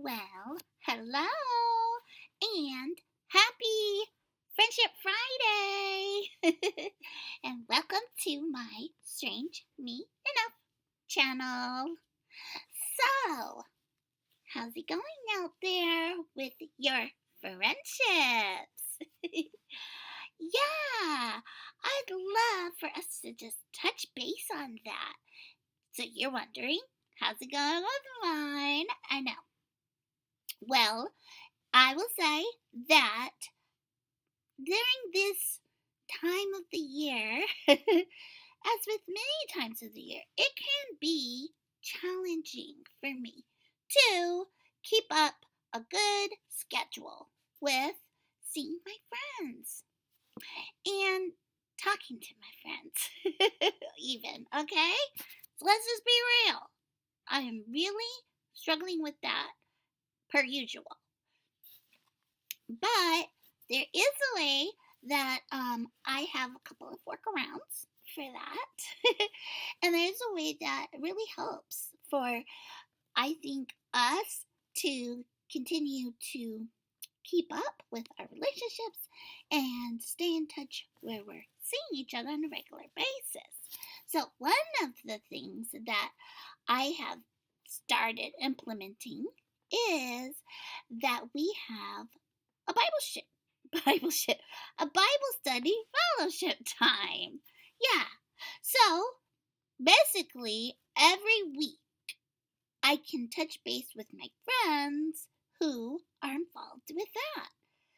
Well, hello and happy Friendship Friday! And welcome to my Strange Me Enough channel. So, how's it going out there with your friendships? Yeah, I'd love for us to just touch base on that. So, you're wondering, how's it going with mine? I know. Well, I will say that during this time of the year, as with many times of the year, it can be challenging for me to keep up a good schedule with seeing my friends and talking to my friends, even, okay? So let's just be real. I am really struggling with that per usual. But there is a way that I have a couple of workarounds for that. And there's a way that really helps for, I think, us to continue to keep up with our relationships and stay in touch where we're seeing each other on a regular basis. So, one of the things that I have started implementing is that we have a Bible ship, a Bible study fellowship time. Yeah. So basically, every week I can touch base with my friends who are involved with that.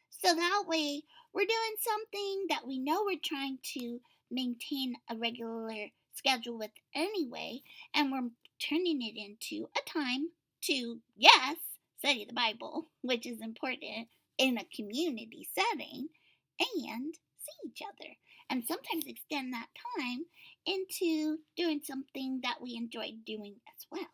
So that way, we're doing something that we know we're trying to maintain a regular schedule with anyway, and we're turning it into a time to, yes, study the Bible, which is important in a community setting, and see each other. And sometimes extend that time into doing something that we enjoy doing as well.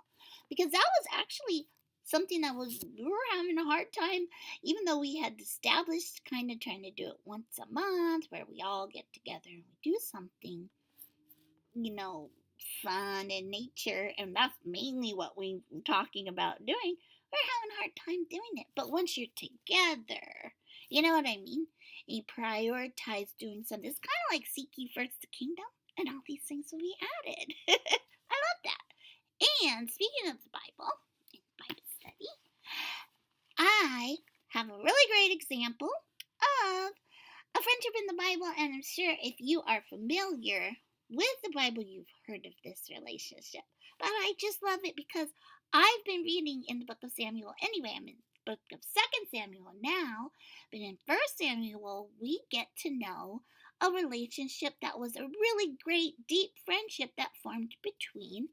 Because that was actually something that we were having a hard time, even though we had established kind of trying to do it once a month where we all get together and we do something, you know, fun in nature, and that's mainly what we were talking about doing. We're having a hard time doing it. But once you're together, you know what I mean? You prioritize doing something. It's kind of like seek ye first the kingdom, and all these things will be added. I love that. And speaking of the Bible, in Bible study, I have a really great example of a friendship in the Bible, and I'm sure if you are familiar with the Bible, you've heard of this relationship. But I just love it because I've been reading in the book of Samuel anyway. I'm in the book of 2nd Samuel now, but in 1st Samuel, we get to know a relationship that was a really great, deep friendship that formed between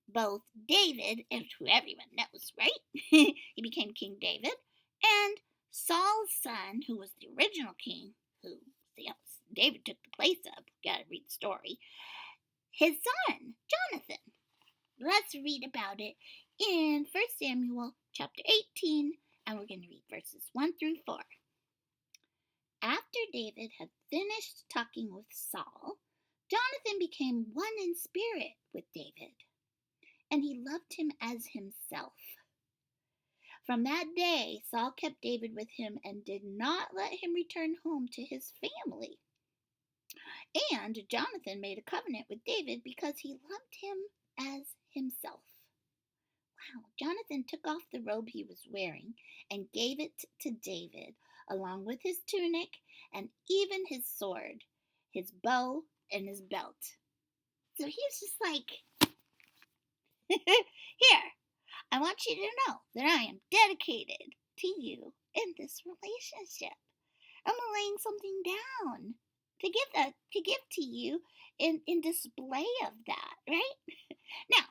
both David, and who everyone knows, right? He became King David, and Saul's son, who was the original king, who David took the place of. Gotta read the story. His son, Jonathan. Let's read about it in 1 Samuel chapter 18, and we're going to read verses 1 through 4. After David had finished talking with Saul, Jonathan became one in spirit with David, and he loved him as himself. From that day, Saul kept David with him and did not let him return home to his family. And Jonathan made a covenant with David because he loved him as himself. Wow, Jonathan took off the robe he was wearing and gave it to David, along with his tunic and even his sword, his bow, and his belt. So he was just like, here, I want you to know that I am dedicated to you in this relationship. I'm laying something down to give to you in display of that, right? Now,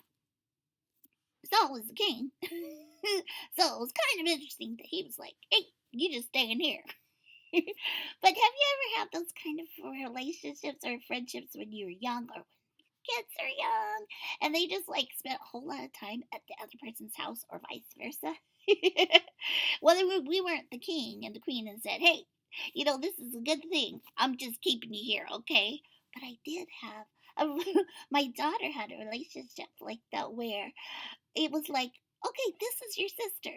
Saul was the king. So it was kind of interesting that he was like, hey, you just stay in here. But have you ever had those kind of relationships or friendships when you were young or when kids are young and they just like spent a whole lot of time at the other person's house or vice versa? Whether we weren't the king and the queen and said, hey, this is a good thing. I'm just keeping you here, okay? But I did have my daughter had a relationship like that where it was like, okay, this is your sister.